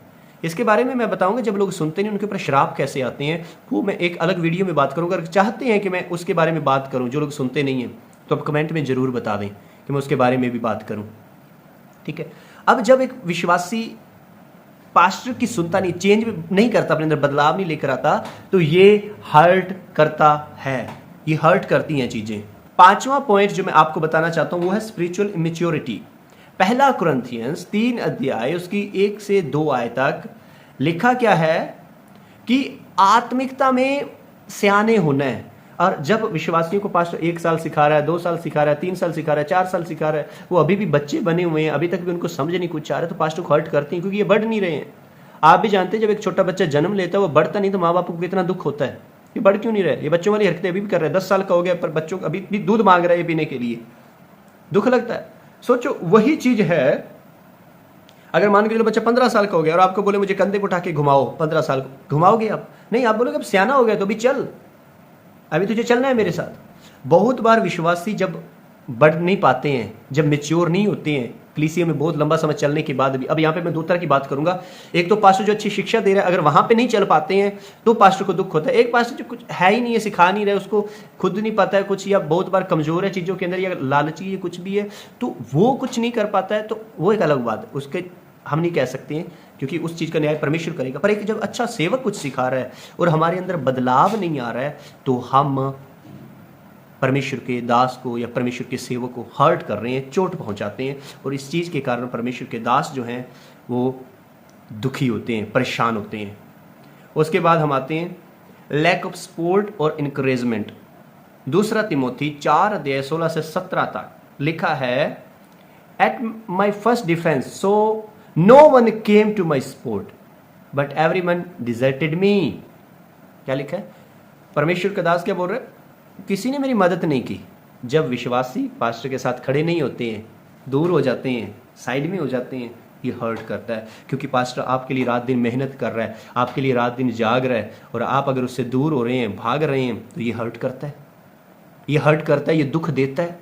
इसके बारे में मैं बताऊंगा। जब लोग सुनते नहीं उनके ऊपर श्राप कैसे आते हैं, वो मैं एक अलग वीडियो में बात करूँगा। अगर चाहते हैं कि मैं उसके बारे में बात करूँ, जो लोग सुनते नहीं हैं, तो आप कमेंट में ज़रूर बता दें कि मैं उसके बारे में भी बात करूँ, ठीक है। अब जब एक विश्वासी पास्टर की सुनता नहीं, चेंज नहीं करता, अपने अंदर बदलाव नहीं लेकर आता, तो ये हर्ट करता है, ये हर्ट करती हैं चीजें। पांचवा पॉइंट जो मैं आपको बताना चाहता हूं वो है स्पिरिचुअल इमेच्योरिटी। पहला कुरिन्थियंस 3 अध्याय उसकी 1 से 2 आयत तक लिखा क्या है कि आत्मिकता में सियाने होना है। और जब विश्वासियों को पास्टर 1 साल सिखा रहा है, 2 साल सिखा रहा है, 3 साल सिखा रहा है, 4 साल सिखा रहा है, वो अभी भी बच्चे बने हुए हैं, अभी तक भी उनको समझ नहीं कुछ आ रहा है, तो पास्टर को हर्ट करती हैं, क्योंकि ये बढ़ नहीं रहे हैं। आप भी जानते हैं जब एक छोटा बच्चा जन्म लेता है वो बढ़ता नहीं, तो माँ बाप को कितना दुख होता है, ये बढ़ क्यों नहीं रहे। ये बच्चों वाली हरकतें अभी भी कर रहे हैं, 10 साल का हो गया पर बच्चों अभी भी दूध मांग रहा है पीने के लिए, दुख लगता है। सोचो वही चीज है, अगर मान के चलो बच्चा 15 साल का हो गया और आपको बोले मुझे कंधे पे उठा के घुमाओ, 15 साल को घुमाओगे आप? नहीं, आप बोलोगे अब सियाना हो गया तो अभी चल, अभी तुझे चलना है मेरे साथ। बहुत बार विश्वासी जब बढ़ नहीं पाते हैं, जब मेच्योर नहीं होते हैं कलीसिया में बहुत लंबा समय चलने के बाद भी, अब यहाँ पे मैं 2 तरह की बात करूंगा। एक तो पास्टर जो अच्छी शिक्षा दे रहा है, अगर वहां पे नहीं चल पाते हैं तो पास्टर को दुख होता है। एक पास्टर जो कुछ है ही नहीं है, सिखा नहीं रहा है, उसको खुद नहीं पता है कुछ, या बहुत बार कमजोर है चीजों के अंदर, या लालची है, कुछ भी है, तो वो कुछ नहीं कर पाता है, तो वो एक अलग बात है, उसके हम नहीं कह सकते हैं, क्योंकि उस चीज़ का न्याय परमेश्वर करेगा। पर एक जब अच्छा सेवक कुछ सिखा रहा है और हमारे अंदर बदलाव नहीं आ रहा है, तो हम परमेश्वर के दास को या परमेश्वर के सेवक को हर्ट कर रहे हैं, चोट पहुंचाते हैं, और इस चीज़ के कारण परमेश्वर के दास जो हैं वो दुखी होते हैं, परेशान होते हैं। उसके बाद हम आते हैं लैक ऑफ सपोर्ट और इनकरेजमेंट। दूसरा तिमोथी 4:16 से 17 तक लिखा है, at my first defence so no one came to my support but every one deserted me. क्या लिखा है? परमेश्वर का दास क्या बोल रहे, किसी ने मेरी मदद नहीं की। जब विश्वासी पास्टर के साथ खड़े नहीं होते हैं, दूर हो जाते हैं, साइड में हो जाते हैं, ये हर्ट करता है, क्योंकि पास्टर आपके लिए रात दिन मेहनत कर रहा है, आपके लिए रात दिन जाग रहा है, और आप अगर उससे दूर हो रहे हैं, भाग रहे हैं, तो ये हर्ट करता है, ये हर्ट करता है, ये दुख देता है,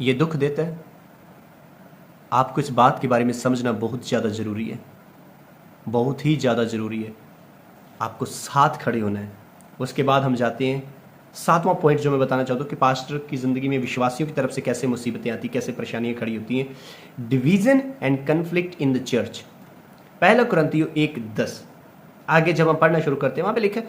ये दुख देता है। आपको इस बात के बारे में समझना बहुत ज़्यादा ज़रूरी है, बहुत ही ज़्यादा ज़रूरी है। आपको साथ खड़े होना है। उसके बाद हम जाते हैं 7वां पॉइंट जो मैं बताना चाहता हूँ कि पास्टर की ज़िंदगी में विश्वासियों की तरफ से कैसे मुसीबतें आती, कैसे परेशानियाँ खड़ी होती हैं। Division and conflict in the church. पहला कुरिन्थियों 1:10। आगे जब हम पढ़ना शुरू करते हैं, वहाँ पे लिखा है,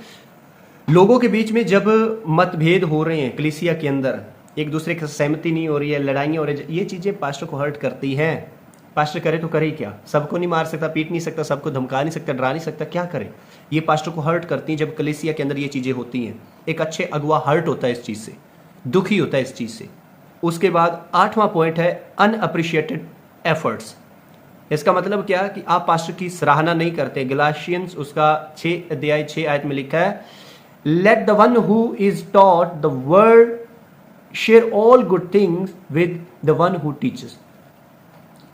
लोगों के बीच में जब मतभेद हो रहे हैं, कलीसिया के अंदर एक दूसरे के सहमति नहीं हो रही है, लड़ाइयाँ हो रही है, ये चीज़ें पास्टर को हर्ट करती हैं। पास्टर करे तो करे क्या? सबको नहीं मार सकता, पीट नहीं सकता, सबको धमका नहीं सकता, डरा नहीं सकता, क्या करे? ये पास्टर को हर्ट करती हैं जब कलीसिया के अंदर ये चीज़ें होती हैं। एक अच्छे अगुआ हर्ट होता है इस चीज़ से, दुखी होता है इस चीज़ से। उसके बाद 8वां पॉइंट है अनअप्रिशिएटेड एफर्ट्स। इसका मतलब क्या कि आप पास्टर की सराहना नहीं करते। गलाशियंस उसका 6:6 में लिखा है, let the one who is taught the word share all good things with the one who teaches.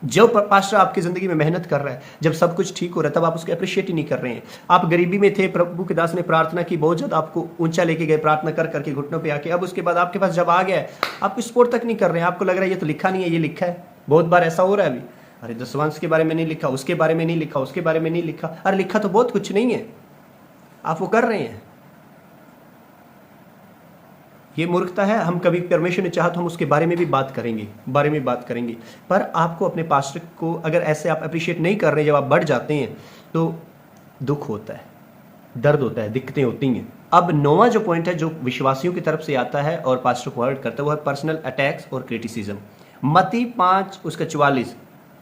जब पास्टर आपकी जिंदगी में मेहनत कर रहा है, जब सब कुछ ठीक हो रहा है, तब आप उसको अप्रिशिएट ही नहीं कर रहे हैं। आप गरीबी में थे, प्रभु के दास ने प्रार्थना की, बहुत ज्यादा आपको ऊंचा लेके गए प्रार्थना कर करके घुटनों पे आके, अब उसके बाद आपके पास जब आ गया है, आप कुछ सपोर्ट तक नहीं कर रहे हैं। आपको लग रहा है ये तो लिखा नहीं है, ये लिखा है। बहुत बार ऐसा हो रहा है अभी, अरे दसवंश के बारे में नहीं लिखा, उसके बारे में नहीं लिखा, उसके बारे में नहीं लिखा, अरे लिखा तो बहुत कुछ नहीं है, आप वो कर रहे हैं। ये मूर्खता है। हम कभी परमेश्वर ने चाहा तो हम उसके बारे में भी बात करेंगे, पर आपको अपने पास्टर को अगर ऐसे आप अप्रिशिएट नहीं कर रहे, जब आप बढ़ जाते हैं तो दुख होता है, दर्द होता है, दिक्कतें होती हैं। अब 9वां जो पॉइंट है जो विश्वासियों की तरफ से आता है और पास्टर को हर्ट करता है, वो है पर्सनल अटैक्स और क्रिटिसिज्म। मत्ती 5:44,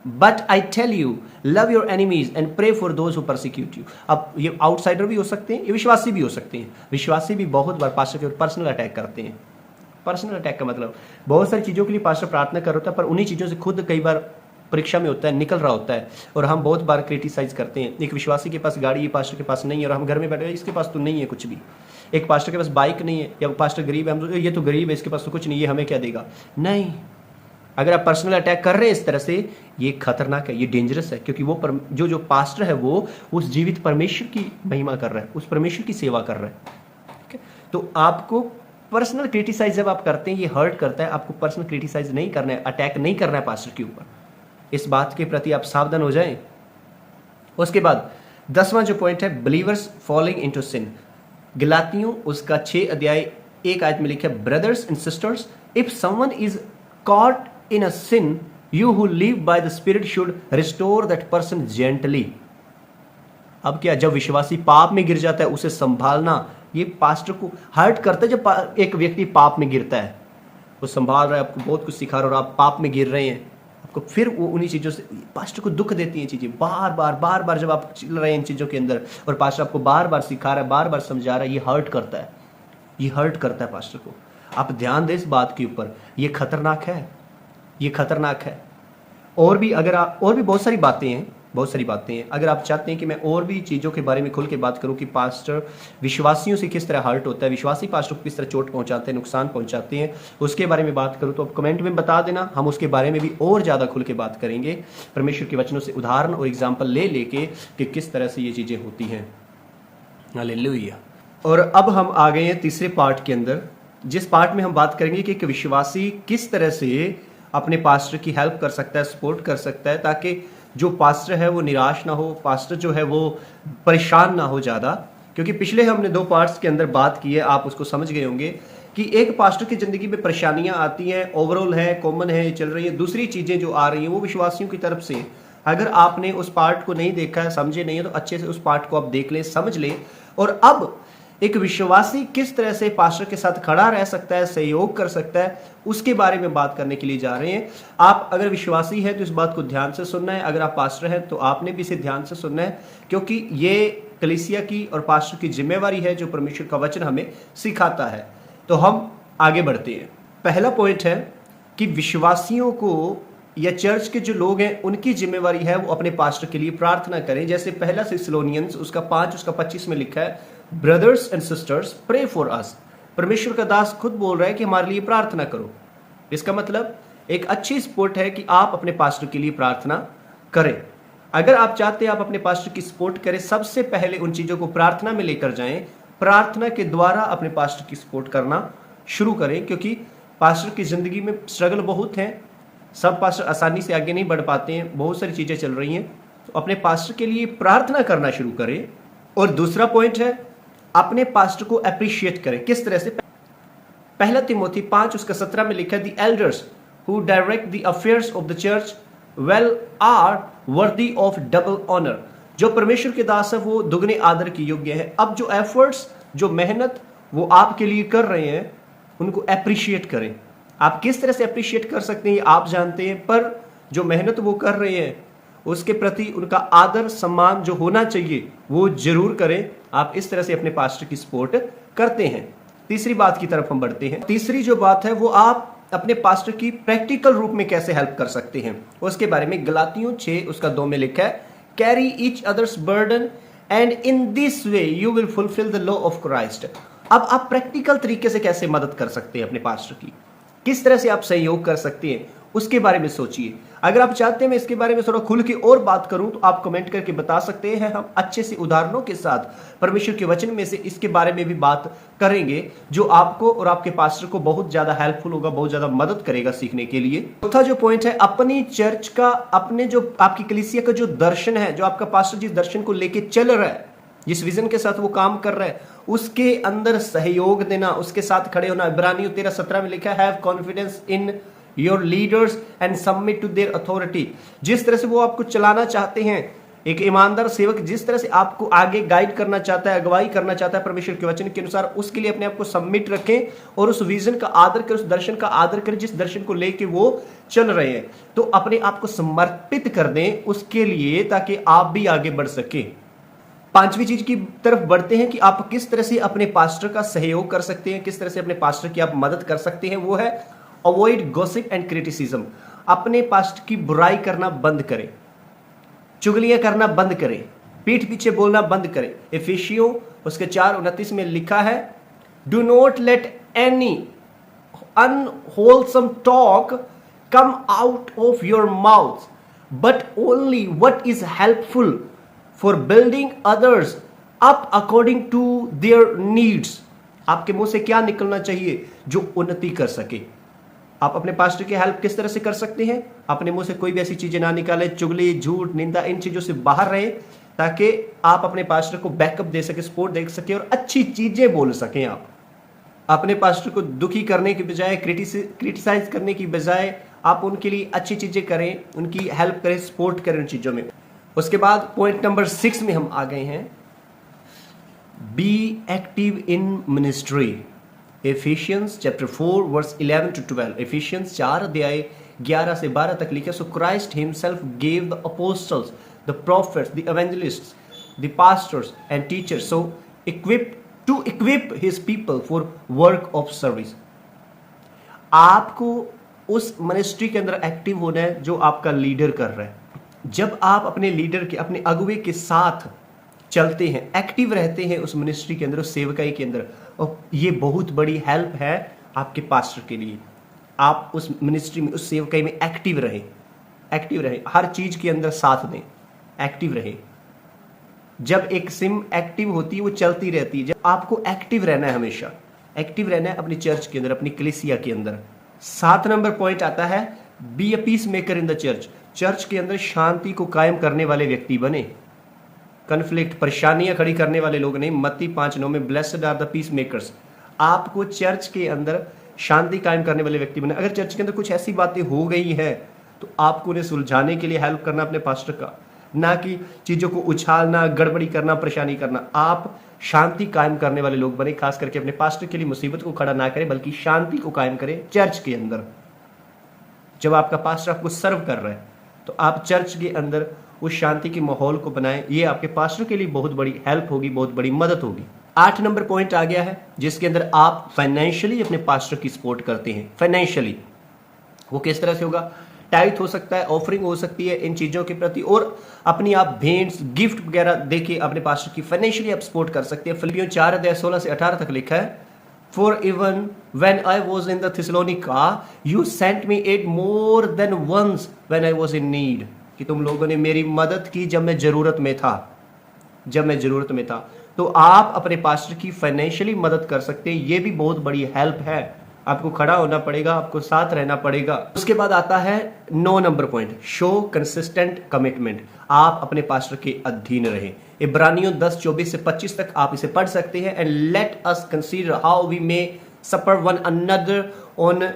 but I tell you love your enemies and pray for those who persecute you. अब ये आउटसाइडर भी हो सकते हैं, ये विश्वासी भी हो सकते हैं। विश्वासी भी बहुत बार पास्टर के ऊपर पर्सनल अटैक करते हैं। पर्सनल अटैक का मतलब बहुत सारी चीज़ों के लिए पास्टर प्रार्थना कर होता है, पर उन्हीं चीज़ों से खुद कई बार परीक्षा में होता है, निकल रहा होता है, और हम बहुत बार क्रिटिसाइज करते हैं। एक विश्वासी के पास गाड़ी है, पास्टर के पास नहीं है, और हम घर में बैठे, इसके पास तो नहीं है कुछ भी। एक पास्टर के पास बाइक नहीं है, या पास्टर गरीब है, हम ये तो गरीब है, इसके पास तो कुछ नहीं है, हमें क्या देगा? नहीं, अगर आप पर्सनल अटैक कर रहे हैं इस तरह से, ये खतरनाक है, ये डेंजरस है, क्योंकि वो जो पास्टर है वो उस जीवित परमेश्वर की महिमा कर रहा है, उस परमेश्वर की सेवा कर रहा है। ठीक है, तो आपको पर्सनल क्रिटिसाइज जब आप करते हैं, ये हर्ट करता है। आपको पर्सनल क्रिटिसाइज नहीं करना है, अटैक नहीं करना है पास्टर के ऊपर। इस बात के प्रति आप सावधान हो जाएं। उसके बाद 10वां जो पॉइंट है, बिलीवर्स फॉलिंग इनटू सिन। गलातियों उसका 6:1 में लिखा है, brothers and sisters, if someone is caught in a sin, you who live by the Spirit should restore that person gently. अब क्या, जब विश्वासी पाप में गिर जाता है उसे संभालना, ये पास्टर को हर्ट करता है। जब एक व्यक्ति पाप में गिरता है, वो संभाल रहा है, आपको बहुत कुछ सिखा रहा है, और आप पाप में गिर रहे हैं, आपको फिर वो उन्हीं चीज़ों से, पास्टर को दुख देती हैं चीज़ें। बार बार जब आप चल रहे हैं इन चीज़ों के अंदर, और पास्टर आपको बार बार सिखा रहा है, बार बार समझा रहा है, ये हर्ट करता है, ये हर्ट करता है पास्टर को। आप ध्यान दें इस बात के ऊपर, ये खतरनाक है, ये खतरनाक है। और भी बहुत सारी बातें हैं। अगर आप चाहते हैं कि मैं और भी चीज़ों के बारे में खुल के बात करूं कि पास्टर विश्वासियों से किस तरह हर्ट होता है, विश्वासी पास्टर को किस तरह चोट पहुंचाते हैं, नुकसान पहुंचाते हैं, उसके बारे में बात करूं, तो आप कमेंट में बता देना, हम उसके बारे में भी और ज़्यादा खुल के बात करेंगे, परमेश्वर के वचनों से उदाहरण और एग्जाम्पल ले लेके कि किस तरह से ये चीज़ें होती हैं। हालेलुया। और अब हम आ गए हैं तीसरे पार्ट के अंदर, जिस पार्ट में हम बात करेंगे कि एक विश्वासी किस तरह से अपने पास्टर की हेल्प कर सकता है, सपोर्ट कर सकता है, ताकि जो पास्टर है वो निराश ना हो, पास्टर जो है वो परेशान ना हो ज़्यादा। क्योंकि पिछले हमने 2 पार्ट्स के अंदर बात की है, आप उसको समझ गए होंगे कि एक पास्टर की ज़िंदगी में परेशानियां आती हैं, ओवरऑल है, कॉमन है, चल रही है। दूसरी चीज़ें जो आ रही हैं वो विश्वासियों की तरफ से। अगर आपने उस पार्ट को नहीं देखा है, समझे नहीं है, तो अच्छे से उस पार्ट को आप देख लें, समझ लें। और अब एक विश्वासी किस तरह से पास्टर के साथ खड़ा रह सकता है, सहयोग कर सकता है, उसके बारे में बात करने के लिए जा रहे हैं। आप अगर विश्वासी हैं तो इस बात को ध्यान से सुनना है, अगर आप पास्टर हैं तो आपने भी इसे ध्यान से सुनना है, क्योंकि ये कलीसिया की और पास्टर की जिम्मेवारी है जो परमेश्वर का वचन हमें सिखाता है। तो हम आगे बढ़ते हैं। पहला पॉइंट है कि विश्वासियों को या चर्च के जो लोग हैं उनकी जिम्मेवारी है वो अपने पास्टर के लिए प्रार्थना करें। जैसे पहला थिस्सलुनीयंस उसका 5 उसका 25 में लिखा है, brothers and sisters pray for us. परमेश्वर का दास खुद बोल रहा है कि हमारे लिए प्रार्थना करो। इसका मतलब एक अच्छी सपोर्ट है कि आप अपने पास्टर के लिए प्रार्थना करें। अगर आप चाहते हैं आप अपने पास्टर की सपोर्ट करें, सबसे पहले उन चीजों को प्रार्थना में लेकर जाएं, प्रार्थना के द्वारा अपने पास्टर की सपोर्ट करना शुरू करें, क्योंकि पास्टर की जिंदगी में स्ट्रगल बहुत है। सब पास्टर आसानी से आगे नहीं बढ़ पाते हैं, बहुत सारी चीजें चल रही हैं। तो अपने पास्टर के लिए प्रार्थना करना शुरू करें। और दूसरा पॉइंट है, अपने पास्टर को अप्रिशिएट करें। किस तरह से? पहला तिमोथी 5 उसका 17 में लिखा है, the elders who direct the affairs of the church well are worthy of double honour. जो परमेश्वर के दास है वो दुगने आदर की योग्य है। अब जो एफर्ट्स, जो मेहनत वो आपके लिए कर रहे हैं, उनको अप्रिशिएट करें। आप किस तरह से अप्रिशिएट कर सकते हैं आप जानते हैं, पर जो मेहनत वो कर रहे हैं उसके प्रति उनका आदर सम्मान जो होना चाहिए वो जरूर करें। आप इस तरह से अपने पास्टर की सपोर्ट करते हैं। तीसरी बात की तरफ हम बढ़ते हैं। तीसरी जो बात है वो आप अपने पास्टर की प्रैक्टिकल रूप में कैसे हेल्प कर सकते हैं, उसके बारे में गलातियों 6 उसका 2 में लिखा है, carry each others burden and in this way you will fulfil the law of Christ. अब आप प्रैक्टिकल तरीके से कैसे मदद कर सकते हैं अपने पास्टर की, किस तरह से आप सहयोग कर सकते हैं, उसके बारे में सोचिए। अगर आप चाहते हैं मैं इसके बारे में थोड़ा खुल के और बात करूं तो आप कमेंट करके बता सकते हैं। हम अच्छे से उदाहरणों के साथ परमेश्वर के वचन में से इसके बारे में भी बात करेंगे, जो आपको और आपके पास्टर को बहुत ज्यादा हेल्पफुल होगा, बहुत ज्यादा मदद करेगा सीखने के लिए। चौथा जो पॉइंट है, अपनी चर्च का, अपने जो आपकी कलीसिया का जो दर्शन है, जो आपका पास्टर जिस दर्शन को लेके चल रहा है, जिस विजन के साथ वो काम कर रहा है, उसके अंदर सहयोग देना, उसके साथ खड़े होना। इब्रानियों 13:17 में लिखा है, have confidence in your leaders and submit to their authority. जिस तरह से वो आपको चलाना चाहते हैं, एक ईमानदार सेवक जिस तरह से आपको आगे गाइड करना चाहता है, अगुवाई करना चाहता है परमेश्वर के वचन के अनुसार, उसके लिए अपने आप को सबमिट रखें और उस विजन का आदर करें, उस दर्शन का आदर करें जिस दर्शन को लेके वो चल रहे हैं। तो अपने आप को समर्पित कर दें उसके लिए, ताकि आप भी आगे बढ़ सके। पांचवी चीज की तरफ बढ़ते हैं कि आप किस तरह से अपने पास्टर का सहयोग कर सकते हैं, किस तरह से अपने पास्टर की आप मदद कर सकते हैं। वो है अवॉइड गॉसिप एंड क्रिटिसिज्म। अपने पास्टर की बुराई करना बंद करें, चुगलियां करना बंद करें, पीठ पीछे बोलना बंद करें। इफिसियों उसके 4:29 में लिखा है, do not let any unwholesome talk come out of your mouth but only what is helpful for building others up according to their needs. आपके मुंह से क्या निकलना चाहिए? जो उन्नति कर सके। आप अपने पास्टर की हेल्प किस तरह से कर सकते हैं? अपने मुंह से कोई भी ऐसी चीजें ना निकाले, चुगली, झूठ, निंदा, इन चीजों से बाहर रहे, ताकि आप अपने पास्टर को बैकअप दे सके, सपोर्ट दे सके और अच्छी चीजें बोल सकें। आप अपने पास्टर को दुखी करने की बजाय, क्रिटिसाइज करने की बजाय आप उनके लिए अच्छी चीजें करें, उनकी हेल्प करें, सपोर्ट करें उन चीजों में। उसके बाद पॉइंट नंबर 6 में हम आ गए हैं, be active in ministry. Ephesians chapter 4 verse 11 to 12। Ephesians 4 अध्याय 11 से 12 तक लिखा, so Christ himself gave the apostles, the prophets, the evangelists, the pastors and teachers so equip his people for work of service. आपको उस मिनिस्ट्री के अंदर एक्टिव होना है जो आपका लीडर कर रहा है। जब आप अपने लीडर के, अपने अगुवे के साथ चलते हैं, एक्टिव रहते हैं उस मिनिस्ट्री के अंदर, उस सेवकाई के अंदर, और ये बहुत बड़ी हेल्प है आपके पास्टर के लिए। आप उस मिनिस्ट्री में, उस सेवकाई में एक्टिव रहे, हर चीज के अंदर साथ दें, एक्टिव रहे। जब एक सिम एक्टिव होती है वो चलती रहती है। जब आपको एक्टिव रहना है, हमेशा एक्टिव रहना है अपनी चर्च के अंदर, अपनी कलीसिया के अंदर। 7 नंबर पॉइंट आता है, be a peace maker in the church. Church के अंदर शांति को कायम करने वाले व्यक्ति बने। कन्फ्लिक्ट, परेशानियां खड़ी करने वाले लोग नहीं। मत्ती 5:9 में blessed are the peacemakers. आपको चर्च के अंदर शांति कायम करने वाले व्यक्ति बने। अगर चर्च के अंदर कुछ ऐसी बातें हो गई हैं तो आपको उन्हें सुलझाने के लिए हेल्प करना अपने पास्टर का, ना कि चीजों को उछालना, गड़बड़ी करना, परेशानी करना। आप शांति कायम करने वाले लोग बने, खास करके अपने पास्टर के लिए मुसीबत को खड़ा ना करें बल्कि शांति को कायम करें चर्च के अंदर। जब आपका पास्टर आपको सर्व कर रहा है तो आप चर्च के अंदर उस शांति के माहौल को बनाएं। ये आपके पास्टर के लिए बहुत बड़ी हेल्प होगी, बहुत बड़ी मदद होगी। 8 नंबर पॉइंट आ गया है जिसके अंदर आप फाइनेंशियली अपने पास्टर की सपोर्ट करते हैं। फाइनेंशियली वो किस तरह से होगा? टाइट हो सकता है, ऑफरिंग हो सकती है इन चीजों के प्रति, और अपनी आप भेंट्स, गिफ्ट वगैरह देके अपने पास्टर की फाइनेंशियली आप सपोर्ट कर सकते हैं। फिलिपियों 4:16 से 18 तक लिखा है, For even when I was in the Thessalonica, you sent me aid more than once when I was in need. कि तुम लोगों ने मेरी मदद की जब मैं जरूरत में था, जब मैं जरूरत में था। तो आप अपने पास्टर की फाइनेंशियली मदद कर सकते हैं। ये भी बहुत बड़ी हेल्प है। आपको खड़ा होना पड़ेगा, आपको साथ रहना पड़ेगा। उसके बाद आता है 9 number point, show consistent commitment. आप अपने पास्टर के अधीन रहें। इब्रानियों 10:24 से 25 तक आप इसे पढ़ सकते हैं। And let us consider how we may spur one another on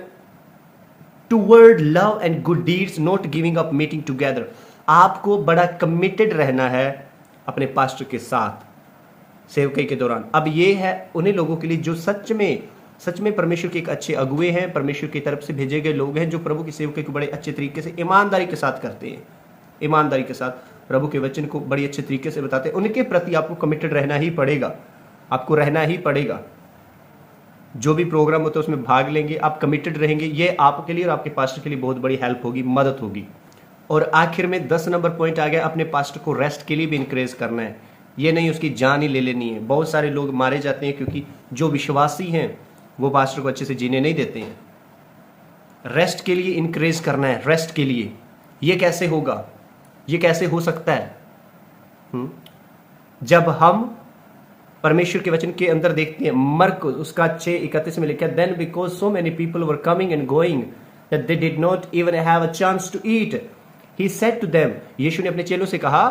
toward love and good deeds, not giving up meeting together. आपको बड़ा कमिटेड रहना है अपने पास्टर के साथ सेवकाई के दौरान। अब ये है उन्हीं लोगों के लिए जो सच में परमेश्वर के एक अच्छे अगुए हैं, परमेश्वर की तरफ से भेजे गए लोग हैं, जो प्रभु की सेवकाई को बड़े अच्छे तरीके से ईमानदारी के साथ करते हैं, ईमानदारी के साथ प्रभु के वचन को बड़ी अच्छे तरीके से बताते हैं। उनके प्रति आपको कमिटेड रहना ही पड़ेगा, आपको रहना ही पड़ेगा। जो भी प्रोग्राम होता है उसमें भाग लेंगे, आप कमिटेड रहेंगे। ये आपके लिए और आपके पास्टर के लिए बहुत बड़ी हेल्प होगी, मदद होगी। और आखिर में 10 नंबर पॉइंट आ गया, अपने पास्टर को रेस्ट के लिए भी इंकरेज करना है। ये नहीं उसकी जान ही ले लेनी है। बहुत सारे लोग मारे जाते हैं क्योंकि जो विश्वासी हैं वो पास्टर को अच्छे से जीने नहीं देते हैं। रेस्ट के लिए इंकरेज करना है, रेस्ट के लिए। ये कैसे होगा, ये कैसे हो सकता है? जब हम परमेश्वर के वचन के अंदर देखते हैं, मरकुस उसका 6:31 में लिखा है, then because so many people were coming and going that they did not even have a chance to eat, he said to them, यीशु ने अपने चेलों से कहा,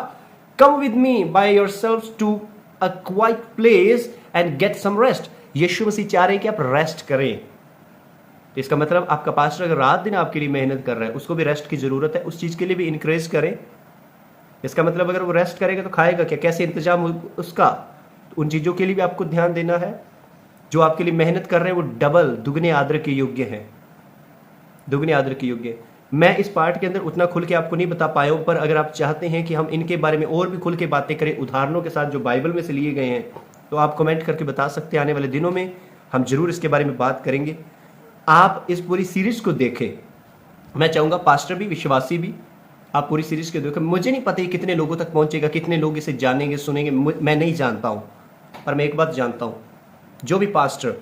come with me by yourselves to a quiet place and get some rest. यीशु मसीह चाह रहे हैं कि आप रेस्ट करें। तो इसका मतलब आपका पास्टर अगर रात दिन आपके लिए मेहनत कर रहा है, उसको भी रेस्ट की जरूरत है, उस चीज के लिए भी इंकरेज करें। इसका मतलब अगर वो रेस्ट करेगा तो खाएगा क्या, कैसे इंतजाम उसका, उन चीजों के लिए भी आपको ध्यान देना है। जो आपके लिए मेहनत कर रहे हैं वो डबल, दुगने आदर के योग्य हैं, दुगने आदर के योग्य। मैं इस पार्ट के अंदर उतना खुल के आपको नहीं बता पाया हूं, पर अगर आप चाहते हैं कि हम इनके बारे में और भी खुल के बातें करें उदाहरणों के साथ जो बाइबल में से लिए गए हैं, तो आप कमेंट करके बता सकते हैं। आने वाले दिनों में हम जरूर इसके बारे में बात करेंगे। आप इस पूरी सीरीज को देखें। मैं चाहूंगा पास्टर भी, विश्वासी भी, आप पूरी सीरीज को देखें। मुझे नहीं पता कितने लोगों तक पहुंचेगा, कितने लोग इसे जानेंगे, सुनेंगे, मैं नहीं जानता हूं, पर मैं एक बात जानता हूं, जो भी पास्टर,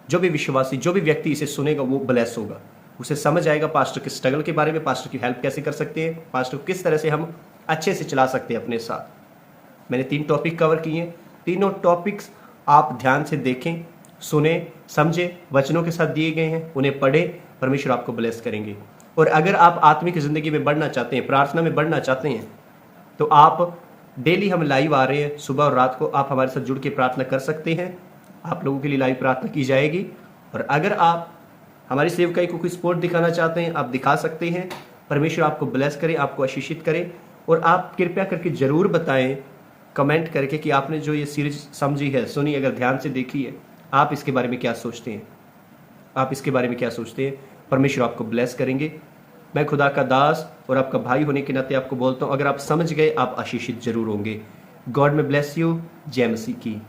जो भी विश्वासी, जो भी व्यक्ति इसे सुनेगा वो ब्लेस होगा। उसे समझ आएगा पास्टर के स्ट्रगल के बारे में, पास्टर की हेल्प कैसे कर सकते हैं, पास्टर को किस तरह से हम अच्छे से चला सकते हैं अपने साथ। मैंने 3 टॉपिक कवर किए हैं। तीनों टॉपिक्स आप ध्यान से देखें, सुने, समझे, वचनों के साथ दिए गए हैं, उन्हें पढ़े। परमेश्वर आपको ब्लेस करेंगे। और अगर आप आत्मिक जिंदगी में बढ़ना चाहते हैं, प्रार्थना में बढ़ना चाहते हैं, तो आप डेली हम लाइव आ रहे हैं सुबह और रात को, आप हमारे साथ जुड़ के प्रार्थना कर सकते हैं। आप लोगों के लिए लाइव प्रार्थना की जाएगी। और अगर आप हमारी सेवकाई को कोई सपोर्ट दिखाना चाहते हैं, आप दिखा सकते हैं। परमेश्वर आपको ब्लेस करे, आपको आशीषित करे। और आप कृपया करके जरूर बताएं कमेंट करके कि आपने जो ये सीरीज समझी है, सुनी, अगर ध्यान से देखी है, आप इसके बारे में क्या सोचते हैं, आप इसके बारे में क्या सोचते हैं। परमेश्वर आपको ब्लेस करेंगे। मैं खुदा का दास और आपका भाई होने के नाते आपको बोलता हूँ, अगर आप समझ गए आप आशीषित जरूर होंगे। गॉड में ब्लेस यू। जय मसीह की।